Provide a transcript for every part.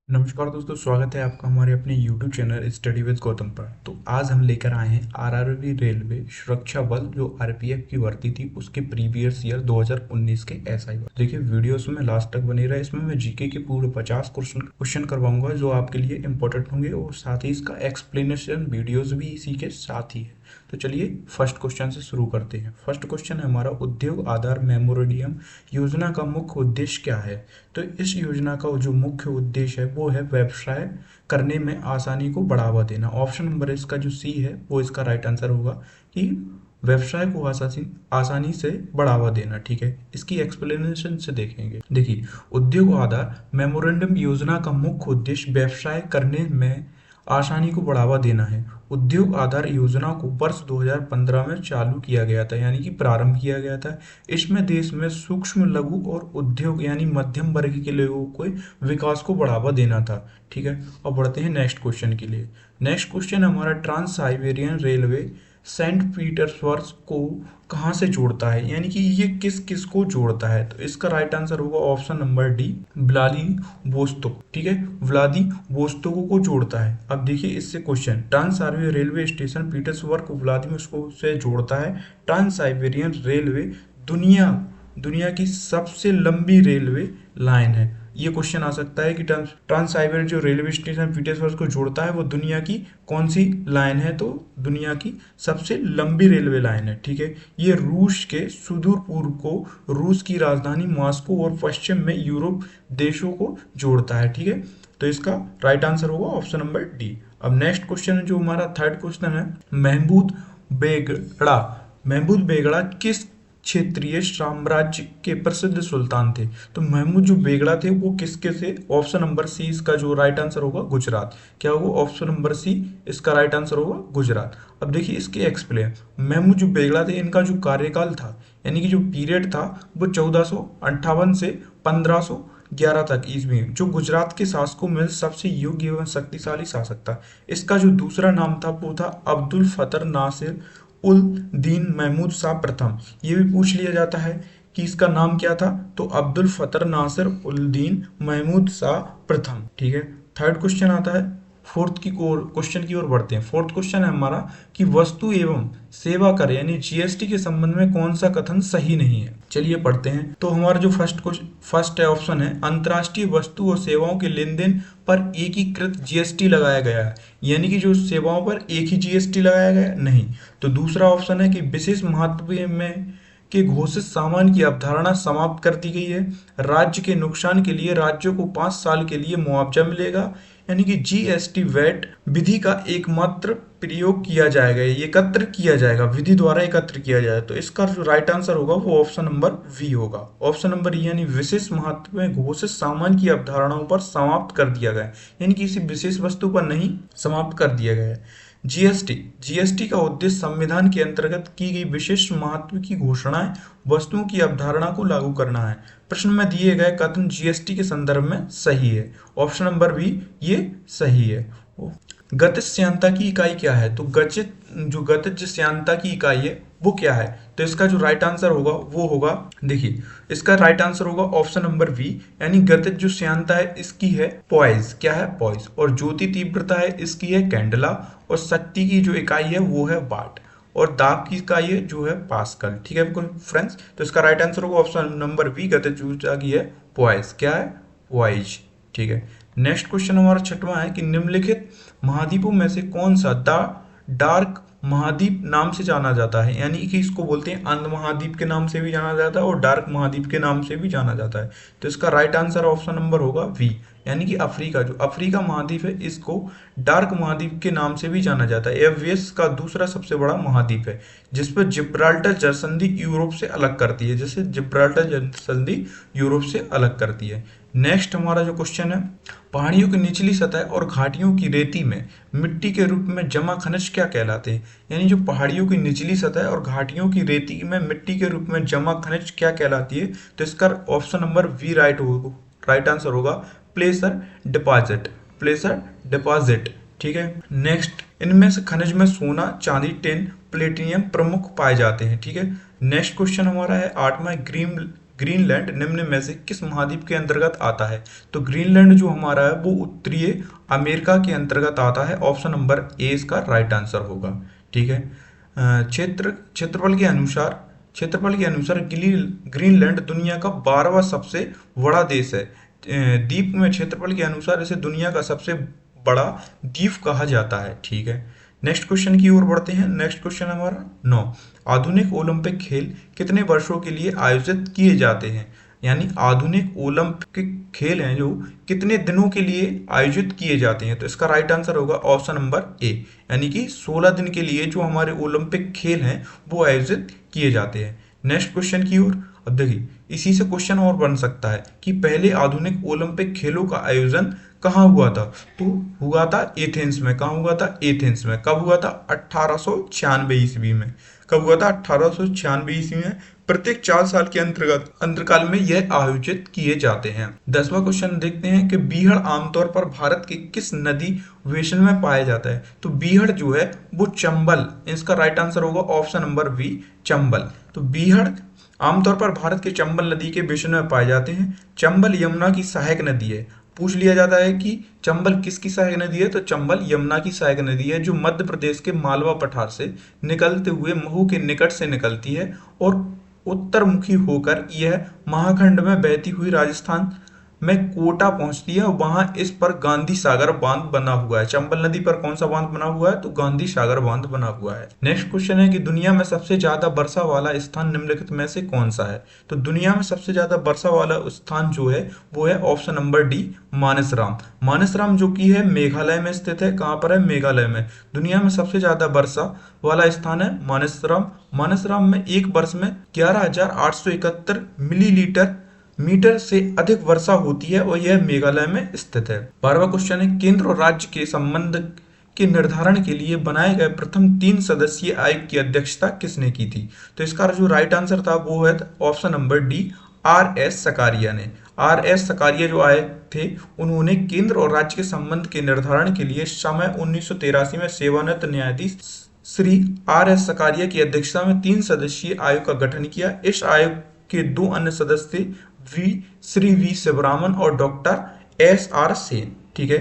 नमस्कार दोस्तों, स्वागत है आपका हमारे अपने YouTube channel study with Gautam पर। तो आज हम लेकर आए हैं आरआरबी रेलवे सुरक्षा बल जो आरपीएफ की भर्ती थी उसके प्रीवियस ईयर 2019 के एसआई। देखिए वीडियोस में लास्ट तक बने रहे। इसमें मैं जीके के पूरे 50 क्वेश्चन करवाऊंगा जो आपके लिए इंपॉर्टेंट होंगे और साथ ही इसका एक्सप्लेनेशन वीडियोज भी इसी के साथ ही है। तो चलिए फर्स्ट क्वेश्चन से शुरू करते हैं। फर्स्ट क्वेश्चन है हमारा, उद्योग आधार मेमोरेंडम योजना का मुख्य उद्देश्य क्या है? तो इस योजना का जो मुख्य उद्देश्य है वो है व्यवसाय करने में आसानी को बढ़ावा देना। ऑप्शन नंबर इसका जो सी है वो इसका राइट आंसर होगा कि व्यवसाय को आसानी से बढ़ावा देना। ठीक है, इसकी एक्सप्लेनेशन से देखेंगे। देखिए, उद्योग आधार मेमोरेंडम योजना का मुख्य उद्देश्य व्यवसाय करने में आसानी को बढ़ावा देना है। उद्योग आधार योजना को वर्ष 2015 में चालू किया गया था, यानी कि प्रारंभ किया गया था। इसमें देश में सूक्ष्म लघु और उद्योग यानी मध्यम वर्ग के लोगों को विकास को बढ़ावा देना था। ठीक है, अब बढ़ते हैं नेक्स्ट क्वेश्चन के लिए। नेक्स्ट क्वेश्चन हमारा, trans Siberian railway Saint Petersburg को कहाँ से जोड़ता है, यानी कि ये किस किस को जोड़ता है? तो इसका राइट आंसर होगा ऑप्शन नंबर डी, व्लादिवोस्तोक। ठीक है, व्लादिवोस्तोक को जोड़ता है। अब देखिए इससे question, trans Siberian railway station Petersburg को व्लादिवोस्तोक से जोड़ता है। ट्रांस साइबेरियन रेलवे दुनिया की सबसे लंबी रेलवे लाइन है। ये क्वेश्चन आ सकता है कि ट्रांस साइबेरियन जो रेलवे स्टेशन पीटर्सबर्ग को जोड़ता है वो दुनिया की कौन सी लाइन है? तो दुनिया की सबसे लंबी रेलवे लाइन है। ठीक है, ये रूस के सुदूर पूर्व को रूस की राजधानी मॉस्को और पश्चिम में यूरोप देशों को जोड़ता है। ठीक है, तो इसका राइट आंसर होगा ऑप्शन नंबर डी। अब नेक्स्ट क्वेश्चन जो हमारा थर्ड क्वेश्चन है, महमूद बेगड़ा किस क्षेत्रीय साम्राज्य के प्रसिद्ध सुल्तान थे? तो महमूद जो बेगड़ा थे वो किसके थे? ऑप्शन नंबर सी इसका जो राइट आंसर होगा गुजरात। क्या होगा? ऑप्शन नंबर सी इसका राइट आंसर होगा गुजरात। अब देखिए इसके एक्सप्लेन, महमूद जो बेगड़ा थे इनका जो कार्यकाल था यानी कि जो पीरियड था वो 1458 से 1511 तक ईस्वी में, जो गुजरात के शासकों में सबसे योग्य एवं शक्तिशाली शासक था। इसका जो दूसरा नाम था वो था अब्दुल फतर नासिर उल दीन महमूद शाह प्रथम। ये भी पूछ लिया जाता है कि इसका नाम क्या था, तो अब्दुल फतर नासिर उल दीन महमूद शाह प्रथम। ठीक है, थर्ड क्वेश्चन आता है, फोर्थ की क्वेश्चन की ओर बढ़ते हैं। फोर्थ क्वेश्चन है हमारा कि वस्तु एवं सेवा कर यानी जीएसटी के संबंध में कौन सा कथन सही नहीं है? चलिए पढ़ते हैं। तो हमारा जो फर्स्ट ऑप्शन है, अंतर्राष्ट्रीय वस्तु और सेवाओं के लेन देन पर एकीकृत जीएसटी लगाया गया है, यानी कि जो सेवाओं पर एक ही जीएसटी लगाया गया नहीं। तो दूसरा ऑप्शन है कि विशेष महत्व में के घोषित सामान की अवधारणा समाप्त कर दी गई है। राज्य के नुकसान के लिए राज्यों को 5 साल के लिए मुआवजा मिलेगा, यानी कि जीएसटी वैट विधि का एकमात्र प्रयोग किया जाएगा, एकत्र किया जाएगा, विधि द्वारा एकत्र किया जाएगा। तो इसका जो राइट आंसर होगा वो ऑप्शन नंबर वी होगा। ऑप्शन नंबर यानी विशेष महत्व में घोषित सामान की अवधारणाओं पर समाप्त कर दिया गया, यानी कि किसी विशेष वस्तु पर नहीं, समाप्त कर दिया गया है। जीएसटी का उद्देश्य संविधान के अंतर्गत की गई विशिष्ट महत्व की घोषणाएं वस्तुओं की अवधारणा को लागू करना है। प्रश्न में दिए गए कथन जीएसटी के संदर्भ में सही है। ऑप्शन नंबर बी ये सही है। गतिज श्यानता की इकाई क्या है? तो गतिज श्यानता की इकाई है वो क्या है? तो इसका जो राइट आंसर होगा वो होगा, देखिए इसका राइट आंसर होगा ऑप्शन नंबर बी, यानी गतिज जो श्यानता है इसकी है पॉइज। क्या है? पॉइज। और ज्योति तीव्रता है इसकी है कैंडला, और शक्ति की जो इकाई है वो है वाट, और दाब की इकाई है जो है पास्कल। ठीक है फ्रेंड्स, तो इसका राइट आंसर होगा ऑप्शन नंबर बी, गतिज ऊर्जा की है पॉइज। क्या है? पॉइज। ठीक है, नेक्स्ट क्वेश्चन हमारा छठवां है कि निम्नलिखित महाद्वीपों में से कौन सा डार्क महाद्वीप नाम से जाना जाता है, यानी कि इसको बोलते हैं अंध महाद्वीप के नाम से भी जाना जाता है और डार्क महाद्वीप के नाम से भी जाना जाता है। तो इसका राइट आंसर ऑप्शन नंबर होगा वी, यानी कि अफ्रीका, जो अफ्रीका महाद्वीप है इसको डार्क महाद्वीप के नाम से भी जाना जाता है। यह विश्व का दूसरा सबसे बड़ा महाद्वीप है, जिस पर जिब्राल्टर जलसंधि यूरोप से अलग करती है, जैसे जिब्राल्टर जलसंधि यूरोप से अलग करती है। नेक्स्ट हमारा जो क्वेश्चन है, पहाड़ियों की निचली सतह और घाटियों की रेती में मिट्टी के रूप में जमा खनिज क्या कहलाते हैं? यानी जो पहाड़ियों की निचली सतह और घाटियों की रेती में मिट्टी के रूप में जमा खनिज क्या कहलाती है? तो इसका option number B right answer होगा प्लेसर डिपॉजिट। ठीक है, नेक्स्ट, इनमें से खनिज में सोना, चांदी, टिन, प्लेटिनियम प्रमुख पाए जाते हैं। ठीक है, नेक्स्ट क्वेश्चन हमारा है आठवां, ग्रीनलैंड निम्न में से किस महाद्वीप के अंतर्गत आता है? तो ग्रीनलैंड जो हमारा है वो उत्तरीय अमेरिका के अंतर्गत आता है। ऑप्शन नंबर ए इसका राइट आंसर होगा। ठीक है। क्षेत्रफल के अनुसार ग्रीनलैंड दुनिया का 12वां सबसे बड़ा देश है। द्वीप में क्षेत्रफल के अनुसार इसे दुनिया का सबसे बड़ा द्वीप कहा जाता है। ठीक है। नेक्स्ट क्वेश्चन की ओर बढ़ते हैं। नेक्स्ट क्वेश्चन हमारा 9, आधुनिक ओलंपिक खेल कितने वर्षों के लिए आयोजित किए जाते हैं? यानी आधुनिक ओलंपिक खेल हैं जो कितने दिनों के लिए आयोजित किए जाते हैं? तो इसका राइट आंसर होगा ऑप्शन नंबर ए, यानी कि 16 दिन के लिए जो हमारे ओलंपिक खेल हैं वो आयोजित किए जाते हैं। नेक्स्ट क्वेश्चन की ओर। अब देखिए इसी से क्वेश्चन और बन सकता है कि पहले आधुनिक ओलंपिक खेलों का आयोजन कहाँ हुआ था? तो हुआ था एथेंस में। कहाँ हुआ था? एथेंस में। कब हुआ था? 1896 ईस्वी में। कब हुआ था? 1896 ईस्वी में। प्रत्येक 4 साल के अंतरकाल में यह आयोजित किए जाते हैं। 10वां क्वेश्चन देखते हैं कि बीहड़ आमतौर पर भारत के किस नदी वेशन में पाया जाता है? तो बीहड़ जो है वो चंबल, इसका राइट आंसर होगा ऑप्शन नंबर बी, चंबल। तो बीहड़ आमतौर पर भारत के चंबल नदी के बेसिन में पाए जाते हैं। चंबल यमुना की सहायक नदी है। पूछ लिया जाता है कि चंबल किसकी सहायक नदी है? तो चंबल यमुना की सहायक नदी है जो मध्य प्रदेश के मालवा पठार से निकलते हुए महू के निकट से निकलती है और उत्तरमुखी होकर यह महाखंड में बहती हुई राजस्थान में कोटा पहुंचती है और वहां इस पर गांधी सागर बांध बना हुआ है। चंबल नदी पर कौन सा बांध बना हुआ है? तो गांधी सागर बांध बना हुआ है। नेक्स्ट क्वेश्चन है कि दुनिया में सबसे ज्यादा वर्षा वाला स्थान निम्नलिखित में से कौन सा है? तो दुनिया में सबसे ज्यादा वर्षा वाला स्थान जो है वो है ऑप्शन नंबर डी, मानसराम। मानसराम जो कि है मेघालय में स्थित है। कहाँ पर है? मेघालय में। दुनिया में सबसे ज्यादा वर्षा वाला स्थान है मानसराम। मानसराम में एक वर्ष में 11,871 मीटर से अधिक वर्षा होती है और यह मेघालय में स्थित है। 12वां क्वेश्चन है केंद्र और राज्य के संबंध के निर्धारण के लिए बनाए गए प्रथम 3 सदस्यीय आयोग की अध्यक्षता किसने की थी? तो इसका जो राइट आंसर था वो है option number D, RS. Sakariya ने। आर.एस. सकारिया जो आयोग थे उन्होंने केंद्र और राज्य के संबंध के निर्धारण के लिए समय 1983 में सेवानिवृत्त न्यायाधीश श्री आर.एस. सकारिया की अध्यक्षता में 3 सदस्यीय आयोग का गठन किया। इस आयोग के 2 अन्य सदस्य श्री वी शिवरामन और डॉक्टर एस.आर. सेन। ठीक है।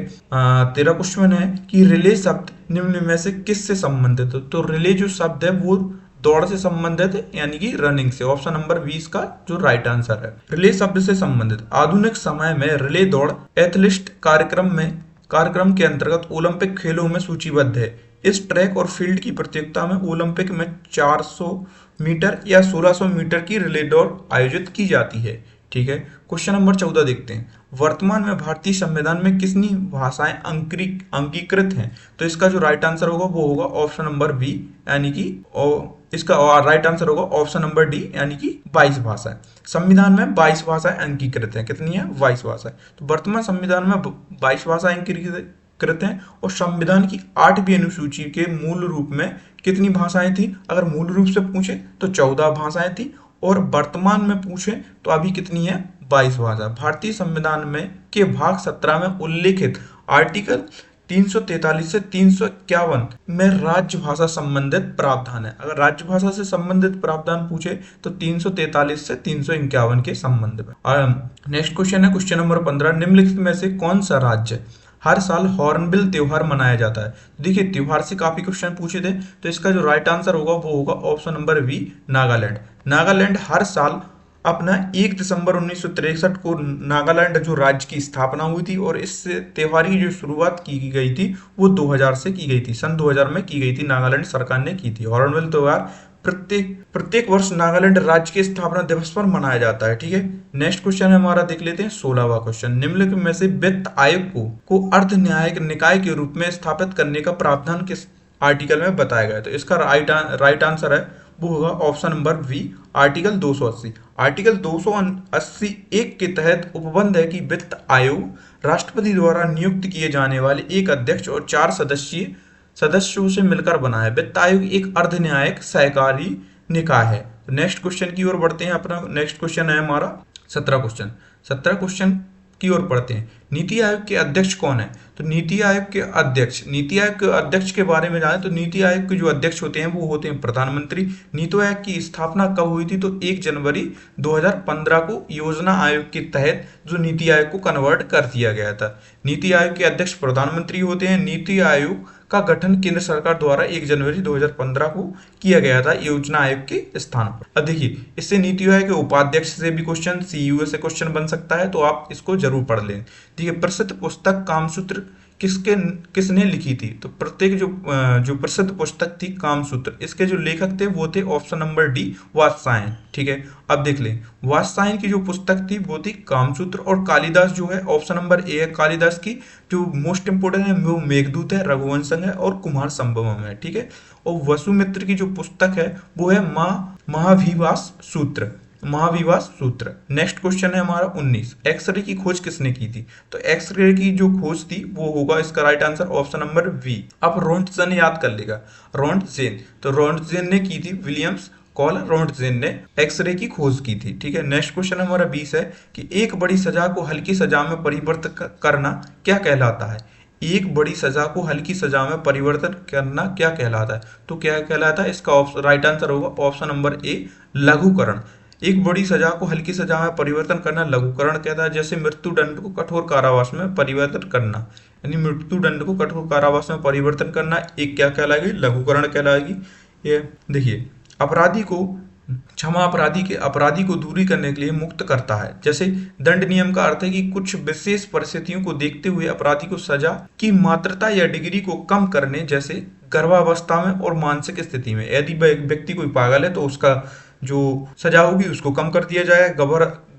13 क्वेश्चन है कि रिले शब्द निम्न में से किससे संबंधित है? तो रिले जो शब्द है वो दौड़ से संबंधित है, यानी कि रनिंग से। ऑप्शन नंबर 20 का जो राइट आंसर है। रिले शब्द से संबंधित आधुनिक समय में रिले दौड़ एथलीट कार्यक्रम के अंतर्गत ओलंपिक खेलों में सूचीबद्ध है। इस ट्रैक और फील्ड की प्रतियोगिता में ओलंपिक में 400 मीटर या 1600 मीटर की रिले दौड़ आयोजित की जाती है। ठीक है। क्वेश्चन नंबर 14 देखते हैं। वर्तमान में भारतीय संविधान में कितनी भाषाएं अंगीकृत हैं? तो इसका जो राइट आंसर होगा वो होगा ऑप्शन नंबर बी, यानी कि इसका राइट आंसर होगा ऑप्शन नंबर डी, यानी कि 22 भाषाएं। संविधान में 22 भाषाएं अंगीकृत हैं। कितनी है? 22 भाषाएं। तो वर्तमान संविधान में 22 भाषाएं अंगीकृत हैं और संविधान की 8वीं अनुसूची के मूल रूप में कितनी भाषाएं थी? अगर मूल रूप से पूछे तो 14 भाषाएं थी और वर्तमान में पूछे तो अभी कितनी है? 22 भाषा। भारतीय संविधान में के भाग 17 में उल्लेखित आर्टिकल 343 से 351 में राज्य भाषा संबंधित प्रावधान है। अगर राज्य भाषा से संबंधित प्रावधान पूछे तो 343 से 351 के संबंध में। नेक्स्ट क्वेश्चन है क्वेश्चन नंबर 15, निम्नलिखित में से कौन सा राज्य हर साल हॉर्नबिल त्योहार मनाया जाता है? देखिए त्योहार से काफी क्वेश्चन पूछे थे, तो इसका जो राइट आंसर होगा वो होगा option number B, Nagaland. Nagaland हर साल अपना 1 दिसंबर 1963 को नागालैंड जो राज्य की स्थापना हुई थी और इस त्योहार की जो शुरुआत की गई थी वो 2000 से की गई थी। सन 2000 में की गई थी, नागालैंड सरकार ने की थी। हॉर्नबिल त्योहार प्रत्येक वर्ष नागालैंड राज्य के स्थापना दिवस पर मनाया जाता है। ठीक है। नेक्स्ट क्वेश्चन हमारा देख लेते हैं 16वां क्वेश्चन, निम्नलिखित में से वित्त आयोग को अर्ध न्यायिक निकाय के रूप में स्थापित करने का प्रावधान किस आर्टिकल में बताया गया है? तो इसका राइट आंसर है वो होगा option number B, article 280। Article 280 एक के तहत उपबंध है कि वित्त आयोग राष्ट्रपति द्वारा नियुक्त किए जाने वाले एक अध्यक्ष और 4 सदस्यों से मिलकर बना है। वित्त आयोग एक अर्ध न्यायिक सहकारी निकाय है। नेक्स्ट क्वेश्चन की ओर बढ़ते हैं। अपना नेक्स्ट क्वेश्चन है हमारा 17 क्वेश्चन की ओर पढ़ते हैं। नीति आयोग के अध्यक्ष कौन है? तो नीति आयोग के अध्यक्ष के बारे में जाने तो नीति आयोग के जो अध्यक्ष होते हैं वो होते हैं प्रधानमंत्री। नीति आयोग की स्थापना कब हुई थी? तो 1 जनवरी 2015 को योजना आयोग के तहत जो नीति आयोग को कन्वर्ट कर दिया गया था। नीति आयोग के अध्यक्ष प्रधानमंत्री होते हैं। नीति आयोग का गठन केंद्र सरकार द्वारा 1 जनवरी 2015 को किया गया था योजना आयोग के स्थान पर। अब देखिए, इससे नीति आयोग के उपाध्यक्ष से भी क्वेश्चन, सीईओ से क्वेश्चन बन सकता है, तो आप इसको जरूर पढ़ लें। देखिए, प्रसिद्ध पुस्तक कामसूत्र किसने लिखी थी? तो प्रत्येक जो प्रसिद्ध पुस्तक थी कामसूत्र, इसके जो लेखक थे वो थे ऑप्शन नंबर डी वात्स्यायन। ठीक है, अब देख लें, वात्स्यायन की जो पुस्तक थी वो थी कामसूत्र। और कालिदास जो है ऑप्शन नंबर ए है, कालिदास की जो मोस्ट इंपोर्टेंट है वो मेघदूत है, रघुवंशम है और कुमार संभवम है। ठीक है, और वसुमित्र की जो पुस्तक है वो है महाविवास सूत्र। नेक्स्ट क्वेश्चन है हमारा 19, एक्सरे की खोज किसने की थी? तो एक्सरे की जो खोज थी वो होगा इसका right answer option number B. अब रोंटगेन याद कर लेगा, रोंटगेन, तो रोंटगेन ने की थी, विलियम्स कॉल रोंटगेन ने एक्सरे की खोज की थी। ठीक है, नेक्स्ट क्वेश्चन हमारा 20 है कि एक बड़ी सजा को हल्की सजा में परिवर्तित करना क्या कहलाता है? एक बड़ी सजा को हल्की सजा में परिवर्तन करना क्या कहलाता है? तो क्या कहलाता है? इसका राइट आंसर होगा ऑप्शन नंबर ए, लघुकरण। एक बड़ी सजा को हल्की सजा में परिवर्तन करना लघुकरण कहता है। जैसे मृत्यु दंड को कठोर कारावास में परिवर्तन करना, यानी मृत्यु दंड को कठोर कारावास में परिवर्तन करना एक क्या कहलाएगी? लघुकरण कहलाएगी। ये देखिए, अपराधी को दूरी करने के लिए मुक्त करता है। जैसे दंड नियम का अर्थ है कि कुछ विशेष परिस्थितियों को देखते हुए अपराधी को सजा की मात्रता या डिग्री को कम करने, जैसे गर्भावस्था में और मानसिक स्थिति में। यदि व्यक्ति कोई पागल है तो उसका जो सजा होगी उसको कम कर दिया जाएगा।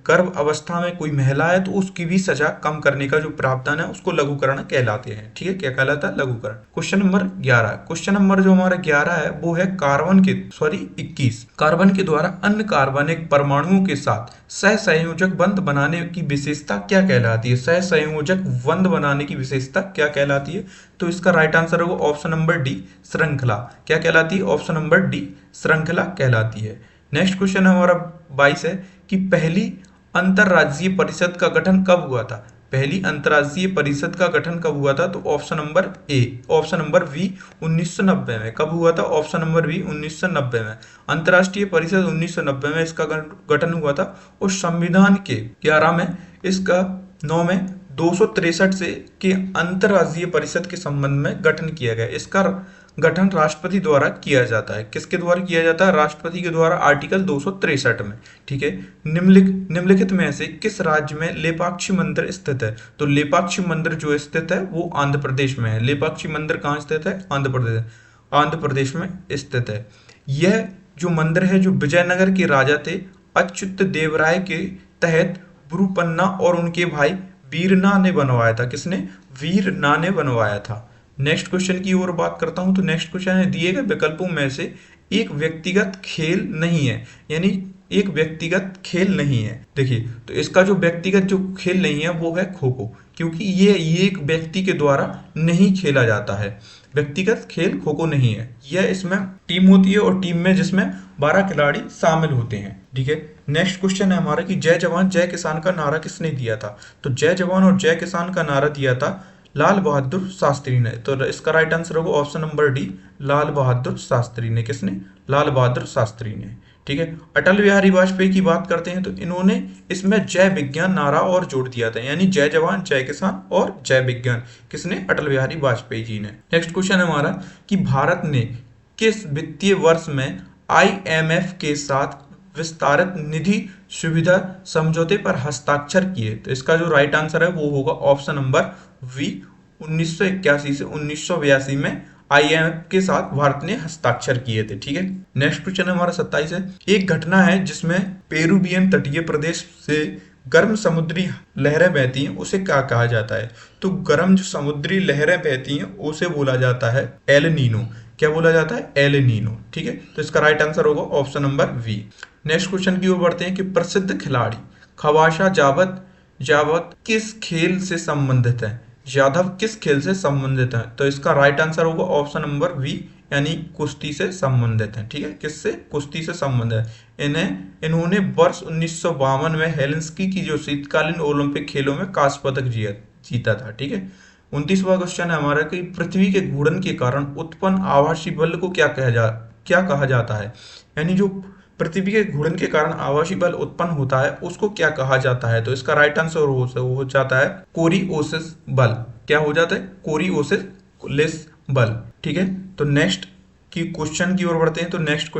गर्भ अवस्था में कोई महिला है तो उसकी भी सजा कम करने का जो प्रावधान है उसको लघुकरण कहलाते हैं। ठीक है, क्या कहलाता है? लघुकरण। क्वेश्चन नंबर 11, क्वेश्चन नंबर जो हमारा 11 है वो है 21 कार्बन के द्वारा अन्य कार्बनिक परमाणुओं के साथ सहसंयोजक बंध बनाने की विशेषता क्या कहलाती है? सहसंयोजक बंध बनाने की विशेषता क्या कहलाती है? तो इसका राइट आंसर होगा ऑप्शन नंबर डी, श्रृंखला। क्या कहलाती है? ऑप्शन नंबर डी, श्रृंखला कहलाती है। नेक्स्ट क्वेश्चन हमारा 22 है कि पहली अंतरराज्यीय परिषद का गठन कब हुआ था? पहली अंतरराष्ट्रीय परिषद का गठन कब हुआ था? तो ऑप्शन नंबर बी 1990 में। कब हुआ था? ऑप्शन नंबर बी 1990 में। अंतरराष्ट्रीय परिषद 1990 में इसका गठन हुआ था। और संविधान के 11 में इसका 9 में 263 से के अंतरराष्ट्रीय परिषद के संबंध में गठन किया गया। इसका गठन राष्ट्रपति द्वारा किया जाता है। किसके द्वारा किया जाता है? राष्ट्रपति के द्वारा, आर्टिकल 263 में। ठीक है, निम्नलिखित में से किस राज्य में लेपाक्षी मंदिर स्थित है? तो लेपाक्षी मंदिर जो स्थित है वो आंध्र प्रदेश में है। लेपाक्षी मंदिर कहाँ स्थित है? आंध्र प्रदेश में स्थित है। यह जो मंदिर है जो विजयनगर के राजा थे अच्युत देवराय के तहत बुरुपन्ना और उनके भाई वीरना ने बनवाया था। किसने? वीरना ने बनवाया था। नेक्स्ट क्वेश्चन की ओर बात करता हूं तो नेक्स्ट क्वेश्चन है दिए गए विकल्पों में से एक व्यक्तिगत खेल नहीं है, यानी एक व्यक्तिगत खेल नहीं है। देखिए, तो इसका जो व्यक्तिगत जो खेल नहीं है वो है खो खो, क्योंकि ये एक व्यक्ति के द्वारा नहीं खेला जाता है। व्यक्तिगत खेल खो खो नहीं है। यह इसमें टीम होती है और टीम में जिसमें 12 खिलाड़ी शामिल होते हैं। ठीक है, नेक्स्ट क्वेश्चन है हमारा कि जय जवान जय किसान का नारा किसने दिया था? तो जय जवान और जय किसान का नारा दिया था लाल बहादुर शास्त्री ने। तो इसका राइट आंसर होगा option number D, Lal Bahadur Shastri ने। किसने? लाल बहादुर शास्त्री ने। ठीक है, अटल बिहारी वाजपेयी की बात करते हैं तो इन्होंने इसमें जय विज्ञान नारा और जोड़ दिया था, यानी जय जवान जय किसान और जय विज्ञान। किसने? अटल बिहारी वाजपेयी जी ने। नेक्स्ट क्वेश्चन है हमारा कि भारत ने किस वित्तीय वर्ष में IMF के साथ विस्तारित निधि सुविधा समझौते पर हस्ताक्षर किए? तो इसका जो राइट आंसर है वो होगा ऑप्शन नंबर वी 1981 से 1982 में IMF के साथ भारत ने हस्ताक्षर किए थे। ठीक है, नेक्स्ट क्वेश्चन हमारा 27 है। एक घटना है जिसमें पेरुवियन तटीय प्रदेश से गर्म समुद्री लहरें बहती हैं उसे क्या कहा जाता है? तो गर्म जो समुद्री लहरें बहती हैं उसे बोला जाता है एल नीनो। क्या बोला जाता है? El Nino. ठीक है, तो इसका राइट आंसर होगा option number B. Next question की ओर बढ़ते हैं कि प्रसिद्ध खिलाड़ी खवाशा जावत किस खेल से संबंधित है? यादव किस खेल से संबंधित है? तो इसका राइट आंसर होगा ऑप्शन नंबर वी, यानी कुश्ती से संबंधित है। ठीक है, किससे? कुश्ती से संबंधित है। इन्होंने वर्ष 1952 में हेलसिंकी की जो शीतकालीन ओलंपिक खेलों में कांस्य पदक जीता था। ठीक है, 29वां क्वेश्चन है हमारा कि पृथ्वी के घूर्णन के कारण उत्पन्न आभासी बल को क्या कहा जाता है। यानी जो पृथ्वी के घूर्णन के कारण आभासी बल उत्पन्न होता है उसको क्या कहा जाता है। तो इसका राइट आंसर हो जाता है कोरिओसिस बल। क्या हो जाता है? कोरिओसिस बल। ठीक है, तो नेक्स्ट की क्वेश्चन की ओर बढ़ते हैं। तो नेक्स्ट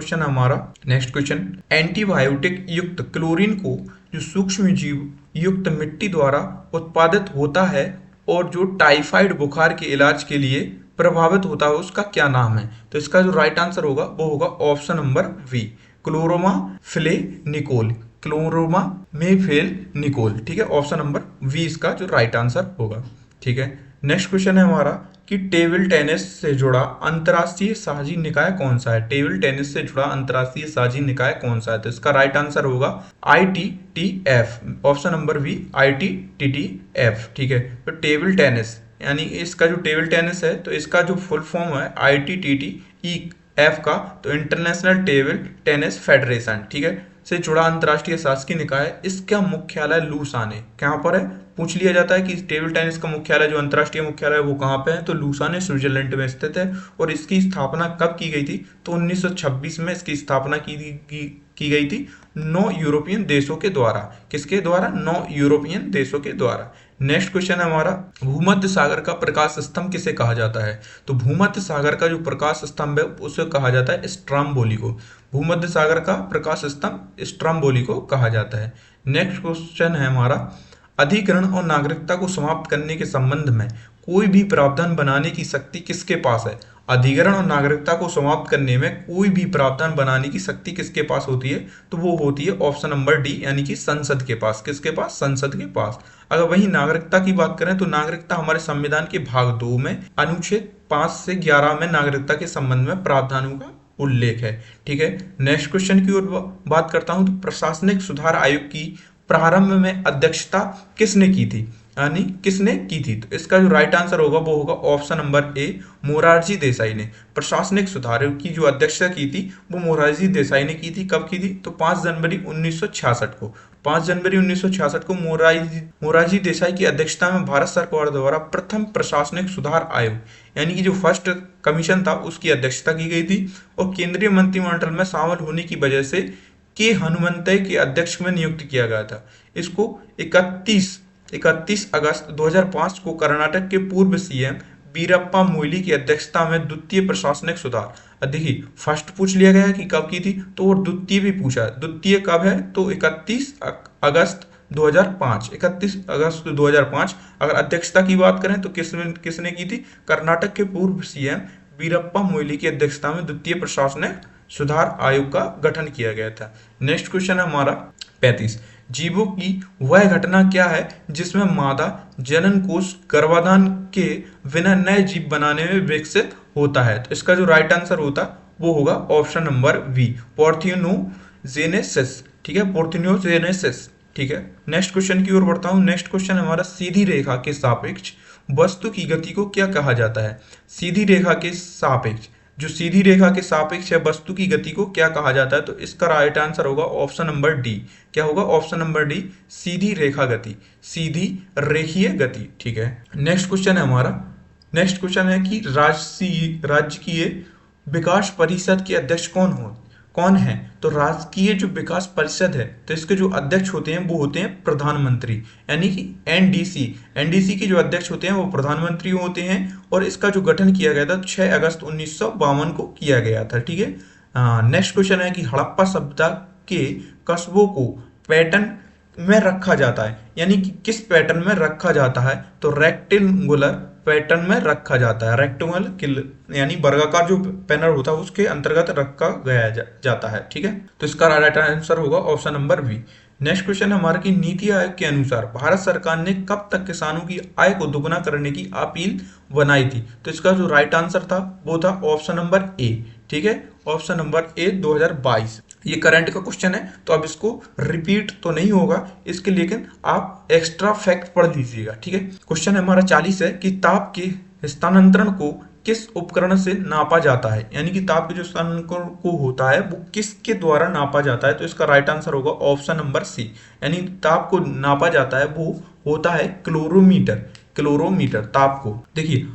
क्वेश्चन, एंटीबायोटिक युक्त क्लोरीन को जो सूक्ष्म जीव युक्त मिट्टी द्वारा उत्पादित होता है और जो टाइफाइड बुखार के इलाज के लिए प्रभावित होता है उसका क्या नाम है। तो इसका जो राइट आंसर होगा वो होगा ऑप्शन नंबर वी, क्लोरोमाफेनेनिकोल। क्लोरोमाफेनेनिकोल। ठीक है, ऑप्शन नंबर वी इसका जो राइट आंसर होगा। ठीक है, नेक्स्ट क्वेश्चन है हमारा कि टेबल टेनिस से जुड़ा अंतर्राष्ट्रीय साझी निकाय कौन सा है। टेबल टेनिस से जुड़ा अंतर्राष्ट्रीय साझी निकाय कौन सा है। तो इसका राइट आंसर होगा ITTF, option number B, ITTF। ठीक है, तो टेबल टेनिस यानी इसका जो टेबल टेनिस है तो इसका जो फुल फॉर्म है ITTF का, तो इंटरनेशनल टेबल टेनिस फेडरेशन। ठीक है, से जुड़ा अंतर्राष्ट्रीय शासकीय निकाय। इसका मुख्यालय लूसान है। कहाँ पर है? पूछ लिया जाता है कि टेबल टेनिस का मुख्यालय जो अंतर्राष्ट्रीय मुख्यालय है वो कहाँ पे है। तो लूसान स्विट्जरलैंड में स्थित है। और इसकी स्थापना कब की गई थी? तो 1926 में इसकी स्थापना की गई थी 9 यूरोपियन देशों के द्वारा। किसके द्वारा? 9 यूरोपियन देशों के द्वारा। नेक्स्ट क्वेश्चन है हमारा, भूमध्य सागर का प्रकाश स्तंभ किसे कहा जाता है। तो भूमध्य सागर का जो प्रकाश स्तंभ है उसे कहा जाता है स्ट्राम्बोली को। भूमध्य सागर का प्रकाश स्तंभ स्ट्राम्बोली को कहा जाता है। नेक्स्ट क्वेश्चन है हमारा, अधिग्रहण और नागरिकता को समाप्त करने के संबंध में कोई भी प्रावधान बनाने की शक्ति किसके पास है। अधिग्रहण और नागरिकता को समाप्त करने में कोई भी प्रावधान बनाने की शक्ति किसके पास होती है। तो वो होती है ऑप्शन नंबर डी, यानी कि संसद के पास। किसके पास? संसद के पास। अगर वही नागरिकता की बात करें तो नागरिकता हमारे संविधान के भाग 2 में अनुच्छेद 5 से 11 में नागरिकता के संबंध में प्रावधानों का उल्लेख है। ठीक है, नेक्स्ट क्वेश्चन की ओर बात करता हूं। तो प्रशासनिक सुधार आयोग की प्रारंभ में अध्यक्षता किसने की थी, यानी किसने की थी। तो इसका जो राइट आंसर होगा वो होगा option number A, Morarji Desai ने। प्रशासनिक सुधार की जो अध्यक्षता की थी वो मोरारजी देसाई ने की थी। कब की थी? तो 5 जनवरी 1966 को। 5 जनवरी 1966 को मोरारजी देसाई की अध्यक्षता में भारत सरकार द्वारा प्रथम प्रशासनिक सुधार आयोग यानी कि जो फर्स्ट कमीशन था उसकी अध्यक्षता की गई थी। और केंद्रीय मंत्रिमंडल में शामिल होने की वजह से के हनुमंतय के अध्यक्ष में नियुक्त किया गया था। इसको 31 अगस्त 2005 को कर्नाटक के पूर्व सीएम वीरप्पा मोइली की अध्यक्षता में द्वितीय प्रशासनिक सुधार। देखिए, फर्स्ट पूछ लिया गया कि कब की थी, तो और द्वितीय भी पूछा। द्वितीय कब है? तो 31 अगस्त 2005। 31 अगस्त 2005। अगर अध्यक्षता की बात करें तो किसने की थी? कर्नाटक के पूर्व सीएम वीरप्पा मोइली की अध्यक्षता में द्वितीय प्रशासनिक सुधार आयोग का गठन किया गया था। नेक्स्ट क्वेश्चन है हमारा 35, जीवों की वह घटना क्या है जिसमें मादा जनन कोष गर्भाधान के बिना नए जीव बनाने में विकसित होता है। तो इसका जो राइट आंसर होता वो होगा ऑप्शन नंबर वी, पार्थियोजेनेसिस। ठीक है, पार्थियोजेनेसिस। ठीक है, नेक्स्ट क्वेश्चन की ओर बढ़ता हूं। नेक्स्ट क्वेश्चन हमारा, सीधी रेखा के सापेक्ष वस्तु की गति को क्या कहा जाता है। सीधी रेखा के सापेक्ष, जो सीधी रेखा के सापेक्ष है वस्तु की गति को क्या कहा जाता है। तो इसका राइट आंसर होगा ऑप्शन नंबर डी। क्या होगा? ऑप्शन नंबर डी, सीधी रेखा गति, सीधी रेखीय गति। ठीक है, नेक्स्ट क्वेश्चन है हमारा, नेक्स्ट क्वेश्चन है कि राजकीय विकास परिषद के अध्यक्ष कौन है। तो राजकीय जो विकास परिषद है तो इसके जो अध्यक्ष होते हैं वो होते हैं प्रधानमंत्री, यानी कि एनडीसी के जो अध्यक्ष होते हैं वो प्रधानमंत्री होते हैं। और इसका जो गठन किया गया था 6 अगस्त 1952 को किया गया था। ठीक है, नेक्स्ट क्वेश्चन है कि हड़प्पा सभ्यता के कस्बों को पैटर्न में रखा जाता है, यानी कि किस पैटर्न में रखा जाता है। तो रेक्टेंगुलर पैटर्न में रखा जाता है। रेक्टेंगुलर यानी वर्गाकार जो पैनल होता है उसके अंतर्गत रखा गया जाता है। ठीक है, तो इसका राइट आंसर होगा option number B. Next question है हमारा कि नीति आयोग के अनुसार भारत सरकार ने कब तक किसानों की आय को दोगुना करने की अपील बनाई थी। तो इसका जो राइट आंसर था वो था ऑप्शन नंबर ए। ठीक है, ऑप्शन नंबर ए 2022। ये करंट का क्वेश्चन है तो अब इसको रिपीट तो नहीं होगा इसके, लेकिन आप एक्स्ट्रा फैक्ट पढ़ लीजिएगा। ठीक है, क्वेश्चन हमारा 40 है कि ताप के स्थानांतरण को किस उपकरण से नापा जाता है, यानी कि ताप के जो स्थानांतरण को होता है वो किसके द्वारा नापा जाता है। तो इसका राइट आंसर होगा ऑप्शन नंबर सी, यानी ताप को नापा जाता है वो होता है क्लोरोमीटर। क्लोरोमीटर, ताप को। देखिए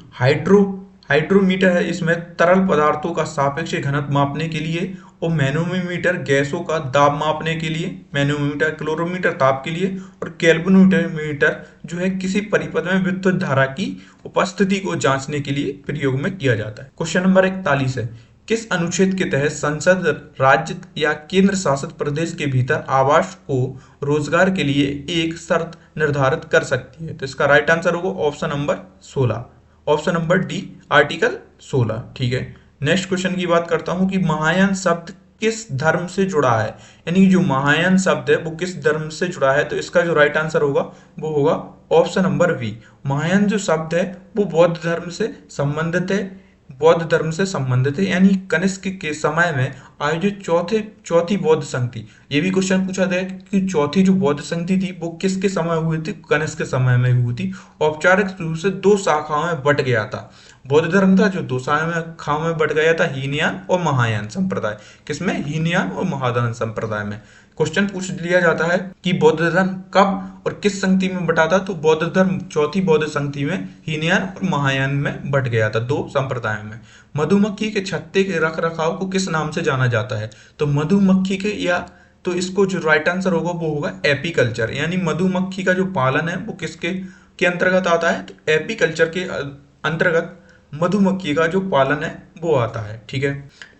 हाइड्रोमीटर है, इसमें तरल पदार्थों का सापेक्ष घनत्व मापने के लिए, और मैनोमीटर गैसों का दाब मापने के लिए, मैनोमीटर क्लोरोमीटर ताप के लिए, और कैल्विनोमीटर जो है किसी परिपथ में विद्युत धारा की उपस्थिति को जांचने के लिए प्रयोग में किया जाता है। क्वेश्चन नंबर 41 है, किस अनुच्छेद के तहत संसद राज्य या केंद्र शासित प्रदेश के भीतर आवास को रोजगार के लिए एक शर्त निर्धारित कर सकती है? तो इसका राइट आंसर होगा option number 16, option number D article 16। ठीक है, नेक्स्ट क्वेश्चन की बात करता हूं कि महायान शब्द किस धर्म से जुड़ा है, यानी जो महायान शब्द है वो किस धर्म से जुड़ा है? तो इसका जो राइट आंसर होगा वो होगा ऑप्शन नंबर बी। महायान जो शब्द है वो बौद्ध धर्म से संबंधित है, बौद्ध धर्म से संबंधित है, यानी कनिष्क के समय में आयोजित चौथी बौद्ध संघ थी। ये भी क्वेश्चन पूछा गया कि चौथी जो बौद्ध संघ थी वो किसके समय हुई थी? कनिष्क के समय में हुई थी। औपचारिक रूप से दो शाखाओं में बट गया था, बौद्ध धर्म था जो दो शाखाओं में बट गया था, हीनयान और महायान संप्रदाय। किसमें? हीनयान और महायान संप्रदाय में। क्वेश्चन पूछ लिया जाता है कि बौद्ध धर्म कब और किस संगति में बटा था? तो बौद्ध धर्म चौथी बौद्ध संगति में हीनयान और महायान में बट गया था, दो संप्रदायों में। मधुमक्खी के छत्ते के रख रखाव को किस नाम से जाना जाता है? तो मधुमक्खी के या तो इसको जो राइट आंसर होगा वो होगा एपीकल्चर, यानी मधुमक्खी का जो पालन है वो किसके के अंतर्गत आता है? तो एपीकल्चर के अंतर्गत मधुमक्खी का जो पालन है वो आता है। ठीक है,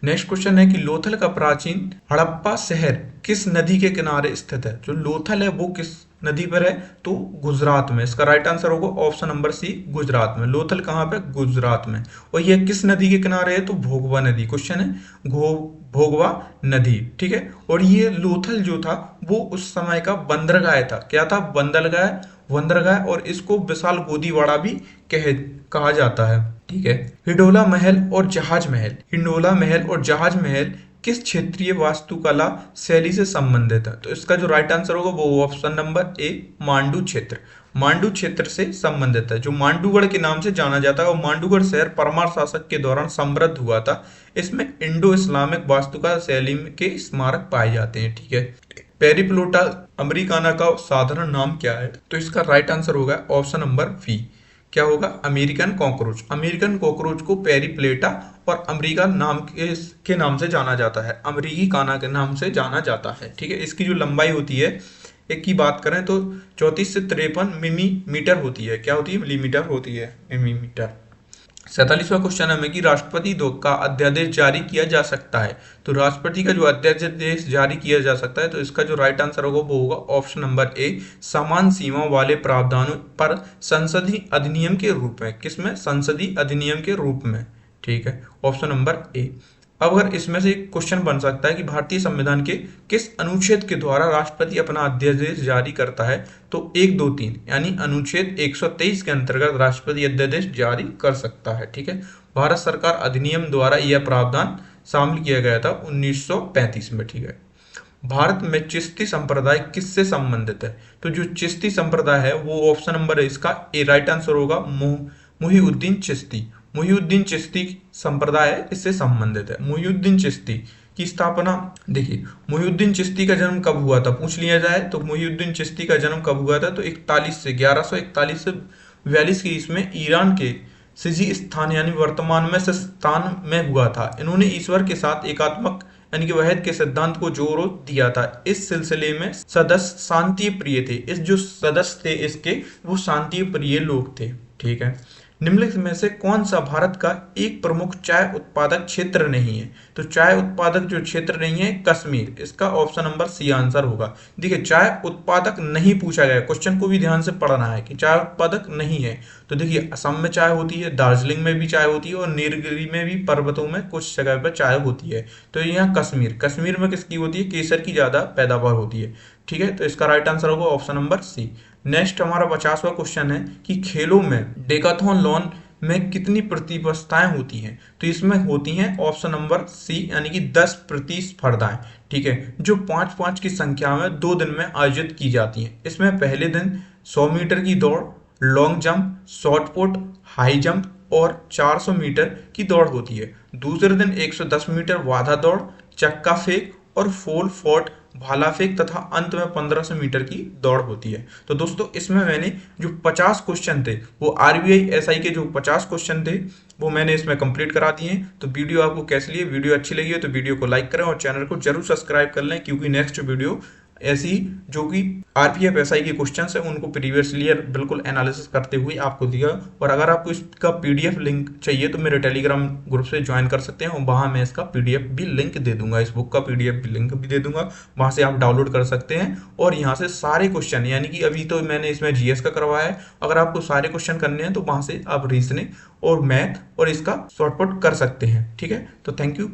नेक्स्ट क्वेश्चन है कि लोथल का प्राचीन हड़प्पा शहर किस नदी के किनारे स्थित है? जो लोथल है वो किस नदी पर है? तो गुजरात में। इसका राइट आंसर होगा ऑप्शन नंबर सी, गुजरात में। लोथल कहाँ पे? गुजरात में। और यह किस नदी के किनारे है? तो भोगवा नदी। क्वेश्चन है भोगवा नदी। ठीक है, और ये लोथल जो था वो उस समय का बंदरगाह था। क्या था? बंदरगाह, और इसको विशाल गोदीवाड़ा भी कहा जाता है। ठीक है, हिंडोला महल और जहाज महल किस क्षेत्रीय वास्तुकला शैली से संबंधित है? तो इसका जो राइट आंसर होगा वो ऑप्शन नंबर ए, मांडू क्षेत्र से संबंधित है, जो मांडूगढ़ के नाम से जाना जाता है। और मांडूगढ़ शहर परमार शासक के दौरान समृद्ध हुआ था। इसमें इंडो इस्लामिक वास्तुकला शैली के स्मारक पाए जाते हैं। ठीक है, पेरिप्लोटा अमेरिकाना का साधारण नाम क्या है? तो इसका राइट आंसर होगा ऑप्शन नंबर बी। क्या होगा? अमेरिकन कॉकरोच को पेरिप्लेटा और अमेरिका के नाम से जाना जाता है, अमेरिकी काना के नाम से जाना जाता है। ठीक है, इसकी जो लंबाई होती है एक की बात करें तो 34 से 53 मिलीमीटर होती है। क्या होती है? मिलीमीटर होती है, मिलीमीटर। 47वां क्वेश्चन है कि राष्ट्रपति का अध्यादेश जारी किया जा सकता है। तो राष्ट्रपति का जो अध्यादेश जारी किया जा सकता है, तो इसका जो राइट आंसर होगा वो होगा ऑप्शन नंबर ए, समान सीमा वाले प्रावधानों पर संसदीय अधिनियम के रूप में। किसमें? संसदीय अधिनियम के रूप में। ठीक है, ऑप्शन नंबर ए। अब अगर इसमें से एक क्वेश्चन बन सकता है कि भारतीय संविधान के किस अनुच्छेद के द्वारा राष्ट्रपति अपना अध्यादेश जारी करता है? तो 1, 2, 3 यानी अनुच्छेद 123 के अंतर्गत राष्ट्रपति अध्यादेश जारी कर सकता है। ठीक है, भारत सरकार अधिनियम द्वारा यह प्रावधान शामिल किया गया था 1935 में। ठीक है, भारत में चिश्ती संप्रदाय किससे संबंधित है? तो जो चिश्ती संप्रदाय है वो ऑप्शन नंबर इसका ए राइट आंसर होगा, मुहीउद्दीन चिश्ती संप्रदाय इससे संबंधित है। मुहीउद्दीन चिश्ती की स्थापना, देखिए मुहीउद्दीन चिश्ती का जन्म कब हुआ था पूछ लिया जाए तो मुहीउद्दीन चिश्ती का जन्म कब हुआ था? तो 1141 से 42 की इसमें ईरान के सिजिस्तान यानी वर्तमान में सिस्तान में हुआ था। इन्होंने ईश्वर के साथ एकात्मक यानी कि वहद के सिद्धांत को जोर दिया था। इस सिलसिले में सदस्य शांति प्रिय थे। इस जो सदस्य थे इसके वो शांति प्रिय लोग थे। ठीक है, निम्नलिखित में से कौन सा भारत का एक प्रमुख चाय उत्पादक क्षेत्र नहीं है? तो चाय उत्पादक जो क्षेत्र नहीं है कश्मीर, इसका ऑप्शन नंबर सी आंसर होगा। देखिए चाय उत्पादक नहीं पूछा गया, क्वेश्चन को भी ध्यान से पढ़ना है कि चाय उत्पादक नहीं है। तो देखिए असम में चाय होती है, दार्जिलिंग में भी चाय होती है और नीलगिरी में भी पर्वतों में कुछ जगह पर चाय होती है। तो यहाँ कश्मीर में किसकी होती है? केसर की ज्यादा पैदावार होती है। ठीक है, तो इसका राइट आंसर होगा ऑप्शन नंबर सी। नेक्स्ट हमारा 50वां क्वेश्चन है कि खेलों में डेकाथलॉन में कितनी प्रतियोगिताएं होती हैं? तो इसमें होती हैं ऑप्शन नंबर सी यानी कि 10 प्रतिस्पर्धाएं। ठीक है, जो 5-5 की संख्या में 2 दिन में आयोजित की जाती हैं। इसमें पहले दिन 100 मीटर की दौड़, long jump, short put, high jump और 400 मीटर की दौड़ होती है। दूसरे दिन 110 मीटर बाधा दौड़, चक्का फेंक और फोल फॉट भाला फेंक तथा अंत में 1500 मीटर की दौड़ होती है। तो दोस्तों इसमें मैंने जो 50 क्वेश्चन थे वो आरबीआई एसआई के जो 50 क्वेश्चन थे वो मैंने इसमें कंप्लीट करा दिए हैं। तो वीडियो आपको कैसी लगी, वीडियो अच्छी लगी है तो वीडियो को लाइक करें और चैनल को जरूर सब्सक्राइब कर लें, क्योंकि नेक्स्ट वीडियो ऐसी जो कि आरपीएफ एसआई के क्वेश्चंस है उनको प्रीवियस ईयर बिल्कुल एनालिसिस करते हुए आपको दिया। और अगर आपको इसका पीडीएफ लिंक चाहिए तो मेरे टेलीग्राम ग्रुप से ज्वाइन कर सकते हैं और वहां मैं इसका पीडीएफ भी लिंक दे दूंगा, इस बुक का पीडीएफ भी लिंक भी दे दूंगा, वहां से आप डाउनलोड कर सकते हैं। और यहाँ से सारे क्वेश्चन, यानी कि अभी तो मैंने इसमें जीएस का करवाया है, अगर आपको सारे क्वेश्चन करने हैं तो वहां से आप रीजनिंग और मैथ और इसका शॉर्टकट कर सकते हैं। ठीक है, तो थैंक यू।